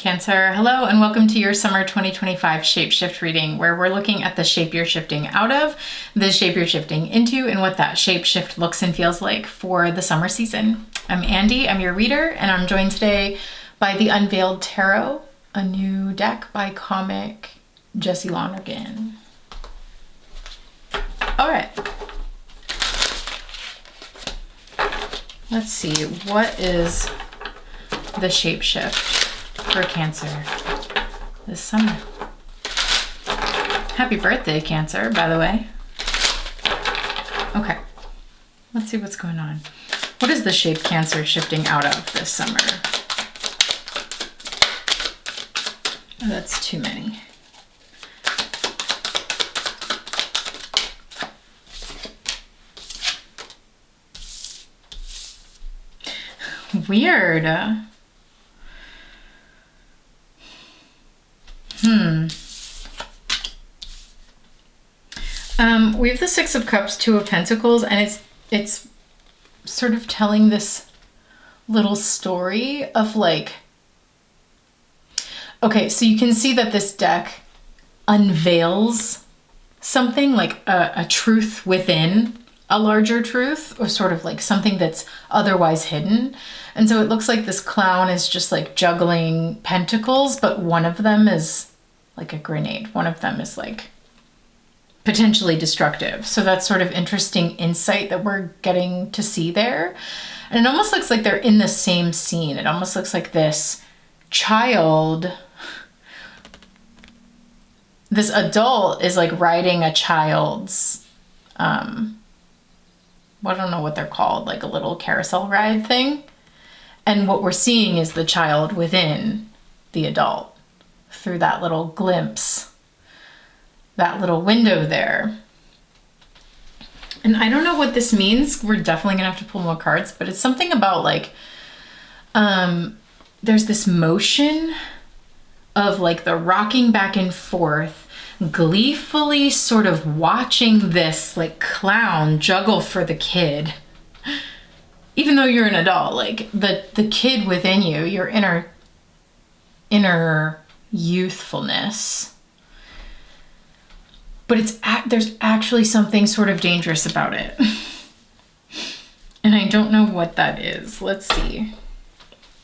Cancer, hello and welcome to your summer 2025 shapeshift reading, where we're looking at the shape you're shifting out of, the shape you're shifting into, and what that shapeshift looks and feels like for the summer season. I'm Andy, I'm your reader, and I'm joined today by the Unveiled Tarot, a new deck by comic Jesse Lonergan. All right. Let's see, what is the shapeshift for Cancer this summer? Happy birthday, Cancer, by the way. Okay, let's see what's going on. What is the shape Cancer shifting out of this summer? Oh, that's too many. Weird. We have the Six of Cups, Two of Pentacles, and it's sort of telling this little story of like, okay, so you can see that this deck unveils something like a truth within a larger truth, or sort of like something that's otherwise hidden. And so it looks like this clown is just like juggling pentacles, but one of them is like a grenade. One of them is like potentially destructive. So that's sort of interesting insight that we're getting to see there. And it almost looks like they're in the same scene. It almost looks like this child, this adult is like riding a child's, I don't know what they're called, like a little carousel ride thing. And what we're seeing is the child within the adult through that little glimpse, that little window there. And I don't know what this means. We're definitely gonna have to pull more cards, but it's something about like, there's this motion of like the rocking back and forth, gleefully sort of watching this like clown juggle for the kid. Even though you're an adult, like the kid within you, your inner youthfulness. But there's actually something sort of dangerous about it. And I don't know what that is. Let's see.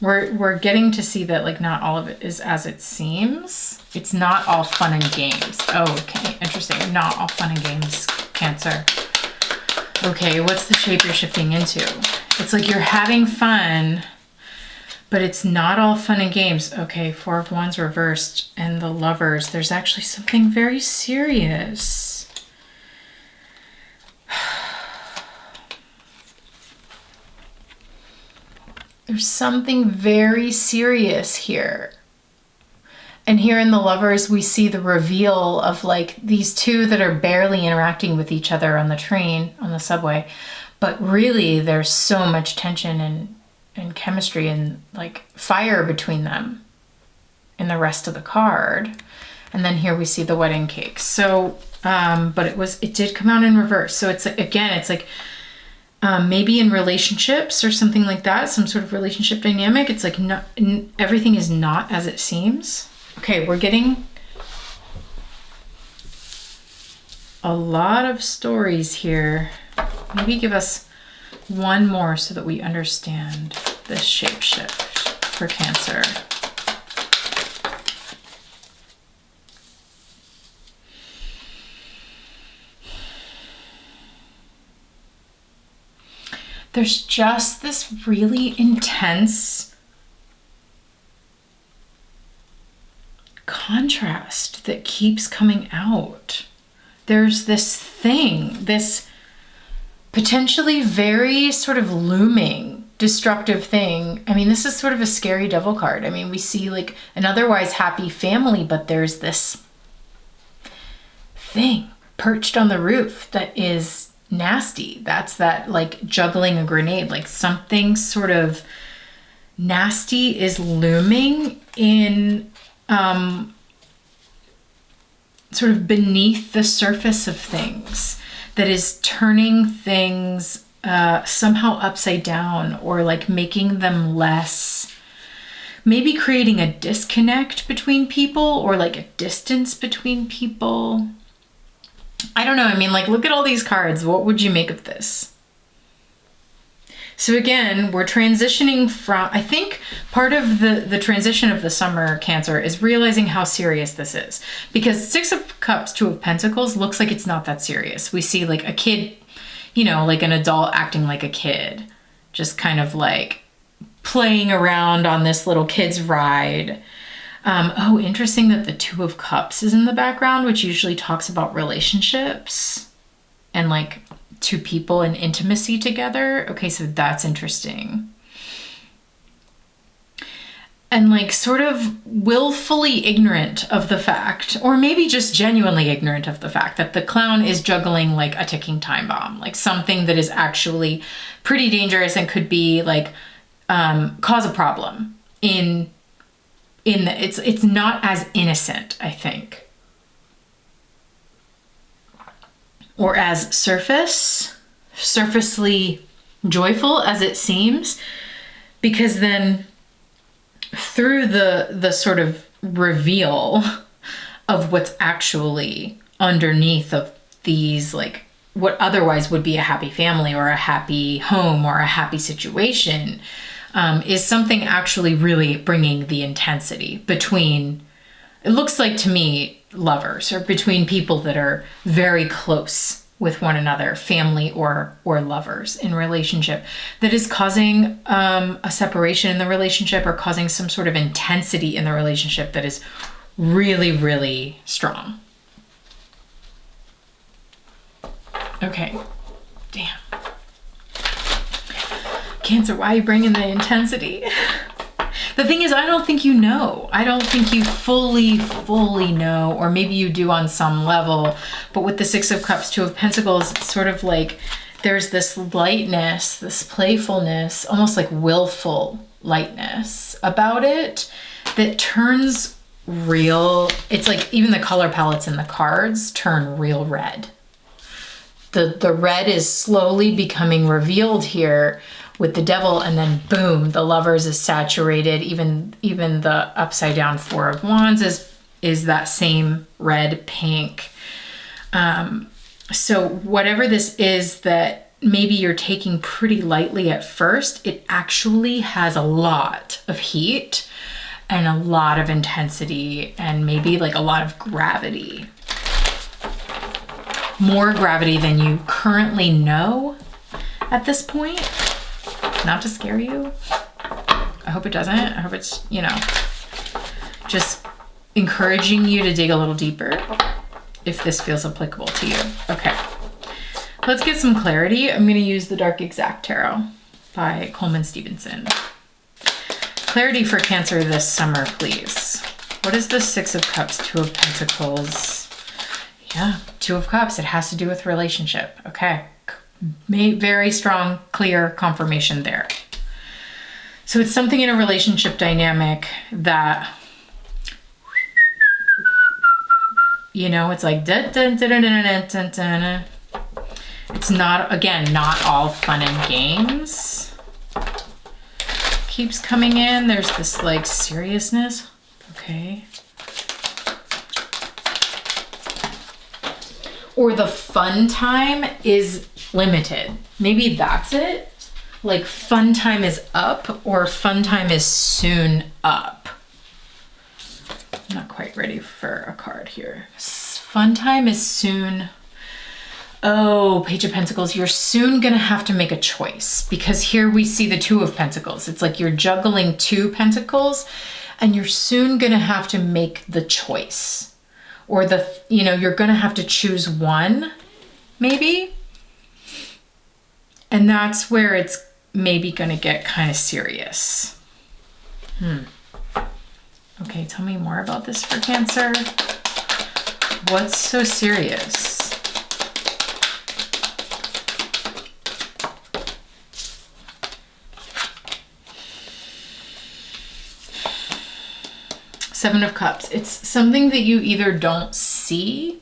We're getting to see that like not all of it is as it seems. It's not all fun and games. Oh, okay, interesting. Not all fun and games, Cancer. Okay, what's the shape you're shifting into? It's like you're having fun, but it's not all fun and games. Okay, Four of Wands reversed and the Lovers. There's actually something very serious. There's something very serious here. And here in the Lovers, we see the reveal of like these two that are barely interacting with each other on the train, on the subway. But really, there's so much tension and chemistry and like fire between them in the rest of the card. And then here we see the wedding cake. So, but it did come out in reverse. So it's again, it's like maybe in relationships or something like that, some sort of relationship dynamic. It's like everything is not as it seems. Okay, we're getting a lot of stories here. Maybe give us one more so that we understand this shapeshift for Cancer. There's just this really intense contrast that keeps coming out. There's this thing, this potentially very sort of looming destructive thing. I mean, this is sort of a scary devil card. I mean, we see like an otherwise happy family, but there's this thing perched on the roof that is nasty. That's that like juggling a grenade, like something sort of nasty is looming in sort of beneath the surface of things, that is turning things somehow upside down, or like making them less maybe creating a disconnect between people or like a distance between people. I don't know. I mean, like, look at all these cards. What would you make of this? So again, we're transitioning from, I think part of the transition of the summer, Cancer, is realizing how serious this is. Because Six of Cups, Two of Pentacles looks like it's not that serious. We see like a kid, you know, like an adult acting like a kid, just kind of like playing around on this little kid's ride. Oh, interesting that the Two of Cups is in the background, which usually talks about relationships and like two people in intimacy together. Okay, so that's interesting. And like sort of willfully ignorant of the fact, or maybe just genuinely ignorant of the fact that the clown is juggling like a ticking time bomb, like something that is actually pretty dangerous and could be like cause a problem in the, it's not as innocent, I think. Or as surfacely joyful as it seems, because then through the sort of reveal of what's actually underneath of these, like what otherwise would be a happy family or a happy home or a happy situation, is something actually really bringing the intensity between, it looks like to me, lovers, or between people that are very close with one another, family or lovers in relationship, that is causing a separation in the relationship or causing some sort of intensity in the relationship that is really, really strong. Okay, damn. Cancer, why are you bringing the intensity? The thing is, I don't think you know. I don't think you fully know, or maybe you do on some level, but with the Six of Cups, Two of Pentacles, it's sort of like there's this lightness, this playfulness, almost like willful lightness about it that turns real. It's like even the color palettes in the cards turn real red. The red is slowly becoming revealed here with the Devil, and then boom, the Lovers is saturated. Even the upside down Four of Wands is that same red pink. So whatever this is that maybe you're taking pretty lightly at first, it actually has a lot of heat and a lot of intensity and maybe like a lot of gravity. More gravity than you currently know at this point. Not to scare you. I hope it doesn't. I hope it's, you know, just encouraging you to dig a little deeper if this feels applicable to you. Okay, let's get some clarity. I'm going to use the Dark Exact Tarot by Coleman Stevenson. Clarity for Cancer this summer, please. What is the Six of Cups, Two of Pentacles? Yeah, Two of Cups. It has to do with relationship. Okay. Very strong, clear confirmation there. So it's something in a relationship dynamic that, you know, it's like dun, dun, dun, dun, dun, dun, dun. It's not, again, not all fun and games. Keeps coming in. There's this like seriousness. Okay. Or the fun time is limited. Maybe that's it. Like fun time is up, or fun time is soon up. I'm not quite ready for a card here. Fun time is soon. Oh, Page of Pentacles, you're soon gonna have to make a choice, because here we see the Two of Pentacles. It's like you're juggling two pentacles and you're soon gonna have to make the choice. Or you know, you're gonna have to choose one, maybe. And that's where it's maybe gonna get kind of serious. Okay, tell me more about this for Cancer. What's so serious? Seven of Cups. It's something that you either don't see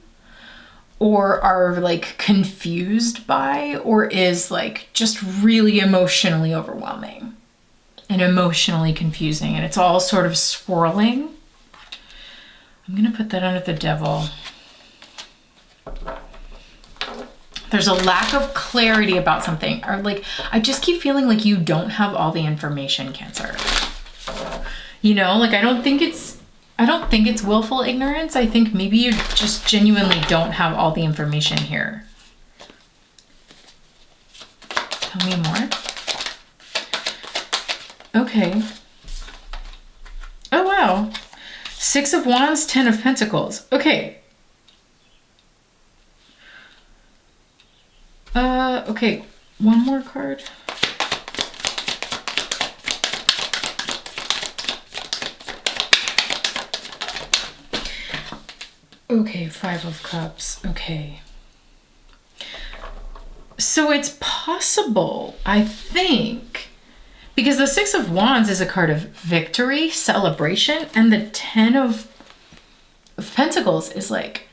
or are like confused by, or is like just really emotionally overwhelming. and emotionally confusing, and it's all sort of swirling. I'm gonna put that under the Devil. There's a lack of clarity about something, or like, I just keep feeling like you don't have all the information, Cancer. You know, like I don't think it's willful ignorance. I think maybe you just genuinely don't have all the information here. Tell me more. Okay. Oh, wow. 6 of Wands, 10 of Pentacles. Okay. Okay. One more card. Okay, 5 of Cups. Okay. So it's possible, I think, because the 6 of Wands is a card of victory, celebration, and the 10 of Pentacles is like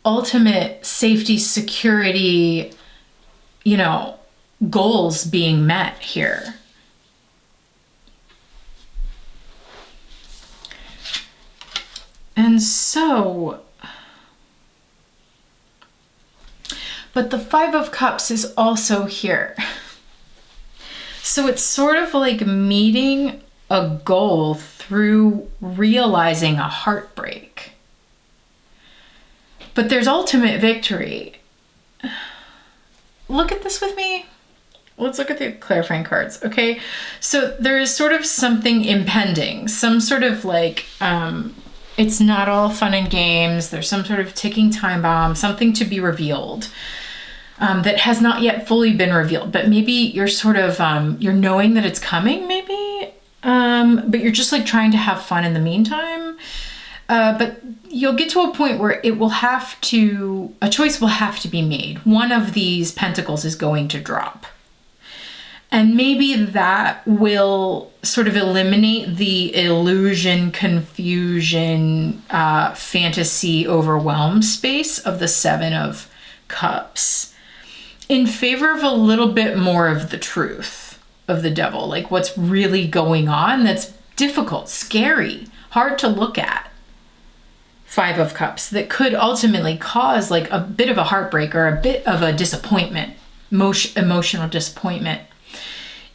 ultimate safety, security, you know, goals being met here. And so, but the 5 of Cups is also here. So it's sort of like meeting a goal through realizing a heartbreak. But there's ultimate victory. Look at this with me. Let's look at the clarifying cards, okay? So there is sort of something impending, some sort of like, it's not all fun and games. There's some sort of ticking time bomb, something to be revealed. That has not yet fully been revealed, but maybe you're sort of, you're knowing that it's coming maybe, but you're just like trying to have fun in the meantime. But you'll get to a point where it will have to, a choice will have to be made. One of these pentacles is going to drop. And maybe that will sort of eliminate the illusion, confusion, fantasy, overwhelm space of the 7 of Cups, in favor of a little bit more of the truth of the Devil, like what's really going on that's difficult, scary, hard to look at. 5 of Cups that could ultimately cause like a bit of a heartbreak or a bit of a disappointment, emotional disappointment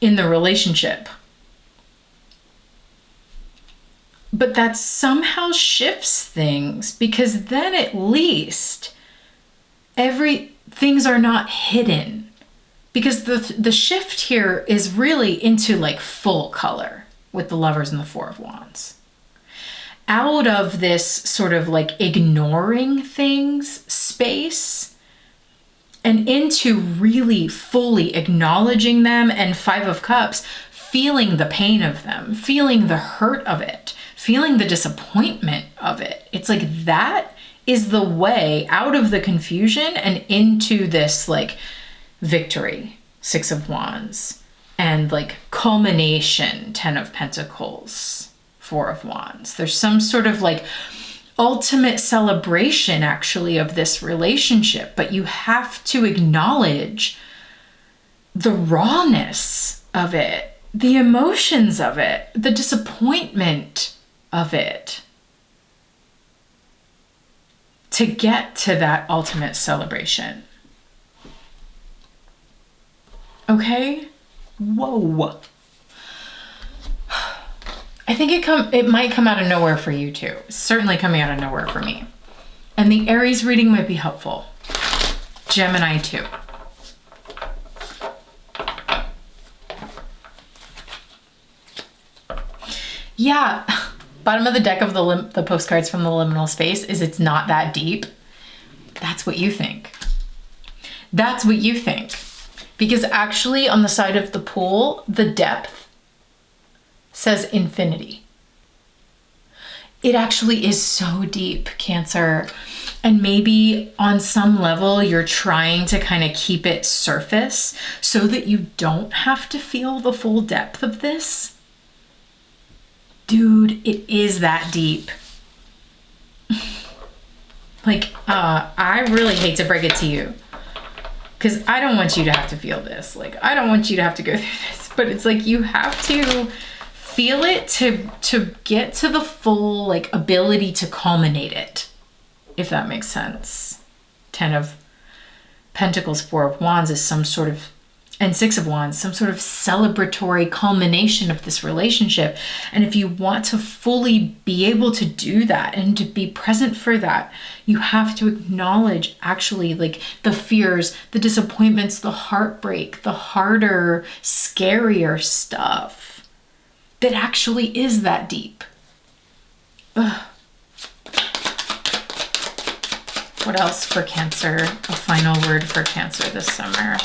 in the relationship. But that somehow shifts things, because then at least things are not hidden, because the shift here is really into like full color with the Lovers and the 4 of Wands. Out of this sort of like ignoring things space and into really fully acknowledging them, and 5 of Cups, feeling the pain of them, feeling the hurt of it, feeling the disappointment of it. It's like that is the way out of the confusion and into this like victory, 6 of Wands, and like culmination, 10 of Pentacles, 4 of Wands. There's some sort of like ultimate celebration actually of this relationship, but you have to acknowledge the rawness of it, the emotions of it, the disappointment of it, to get to that ultimate celebration. Okay? Whoa. I think it might come out of nowhere for you too. It's certainly coming out of nowhere for me. And the Aries reading might be helpful. Gemini too. Yeah. Bottom of the deck of the postcards from the liminal space is it's not that deep. That's what you think. That's what you think. Because actually on the side of the pool, the depth says infinity. It actually is so deep, Cancer. And maybe on some level you're trying to kind of keep it surface so that you don't have to feel the full depth of this. Dude, it is that deep. Like, I really hate to break it to you, Because I don't want you to have to feel this. Like, I don't want you to have to go through this. But it's like you have to feel it to get to the full, like, ability to culminate it, if that makes sense. 10 of Pentacles, 4 of Wands is some sort of, and 6 of Wands, some sort of celebratory culmination of this relationship. And if you want to fully be able to do that and to be present for that, you have to acknowledge actually like the fears, the disappointments, the heartbreak, the harder, scarier stuff that actually is that deep. Ugh. What else for Cancer? A final word for Cancer this summer.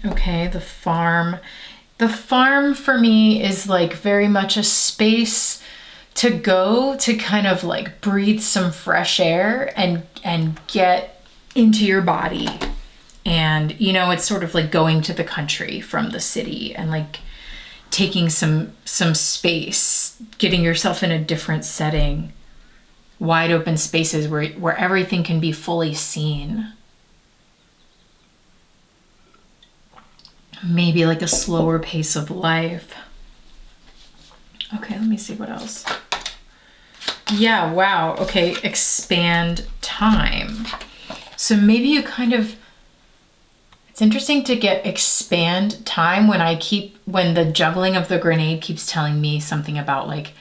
Okay, the farm. The farm for me is like very much a space to go to kind of like breathe some fresh air and get into your body. And, you know, it's sort of like going to the country from the city and like taking some space, getting yourself in a different setting, wide open spaces where everything can be fully seen. Maybe like a slower pace of life. Okay, let me see what else. Yeah, wow. Okay, expand time. So maybe you kind of, it's interesting to get expand time when the juggling of the grenade keeps telling me something about like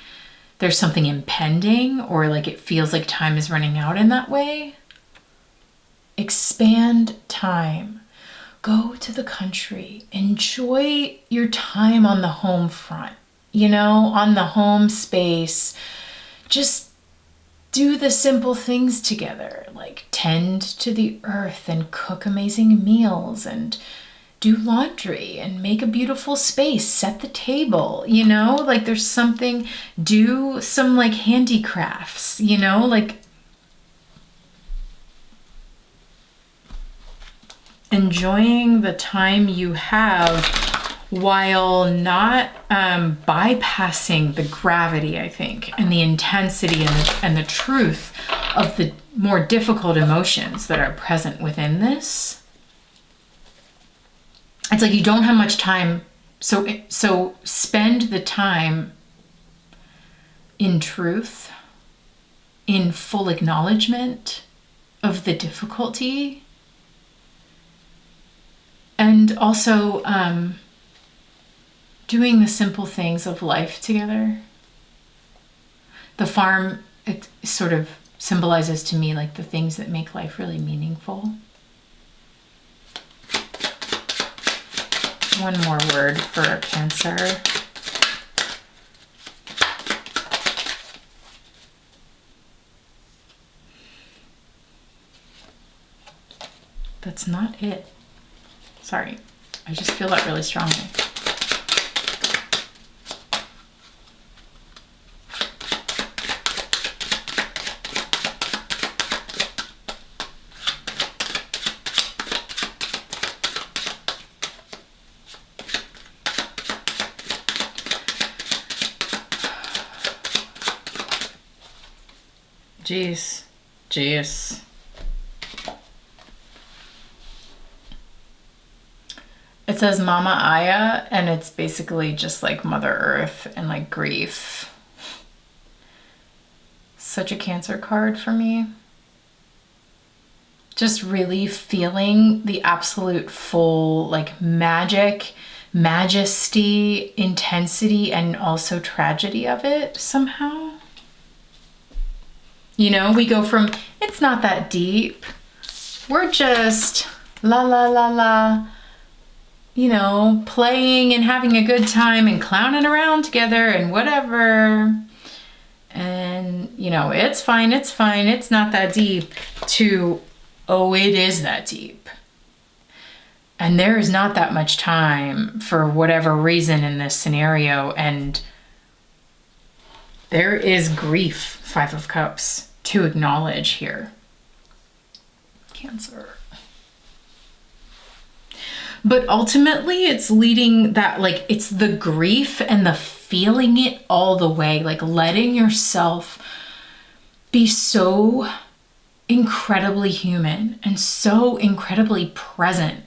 there's something impending or like it feels like time is running out in that way. Expand time. Go to the country, enjoy your time on the home front, you know, on the home space. Just do the simple things together, like tend to the earth and cook amazing meals and do laundry and make a beautiful space, set the table, you know, like there's something, do some like handicrafts, you know, like enjoying the time you have while not bypassing the gravity, I think, and the intensity and the truth of the more difficult emotions that are present within this. It's like you don't have much time, so spend the time in truth, in full acknowledgement of the difficulty. And also doing the simple things of life together. The farm, it sort of symbolizes to me like the things that make life really meaningful. One more word for Cancer. That's not it. Sorry, I just feel that really strongly. Jeez. It says Mama Aya, and it's basically just like Mother Earth and like grief. Such a Cancer card for me. Just really feeling the absolute full like magic, majesty, intensity, and also tragedy of it somehow. You know, we go from, it's not that deep. We're just la la la la, you know, playing and having a good time and clowning around together and whatever. And, you know, it's fine, it's not that deep, to, oh, it is that deep. And there is not that much time for whatever reason in this scenario. And there is grief, 5 of Cups, to acknowledge here. Cancer. But ultimately it's leading that, like, it's the grief and the feeling it all the way, like letting yourself be so incredibly human and so incredibly present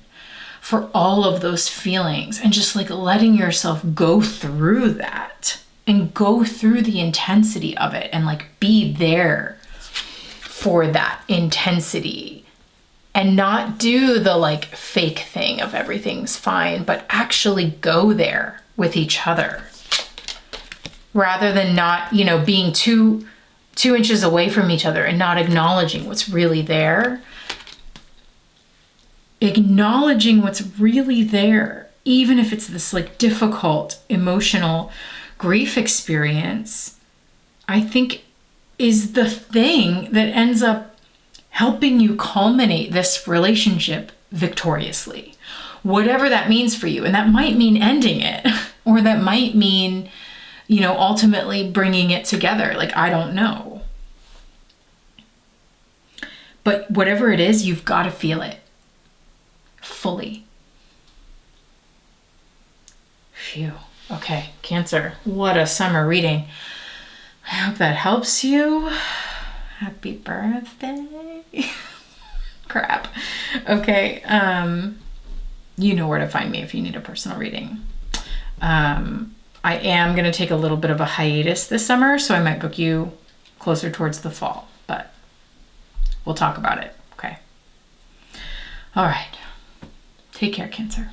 for all of those feelings, and just like letting yourself go through that and go through the intensity of it and like be there for that intensity, and not do the like fake thing of everything's fine, but actually go there with each other rather than not, you know, being two inches away from each other and not acknowledging what's really there. Acknowledging what's really there, even if it's this like difficult emotional grief experience, I think is the thing that ends up helping you culminate this relationship victoriously. Whatever that means for you. And that might mean ending it, or that might mean, you know, ultimately bringing it together. Like, I don't know. But whatever it is, you've got to feel it fully. Phew. Okay, Cancer, what a summer reading. I hope that helps you. Happy birthday. Crap. Okay, you know where to find me if you need a personal reading. I am going to take a little bit of a hiatus this summer, so I might book you closer towards the fall, but we'll talk about it. Okay. All right. Take care, Cancer.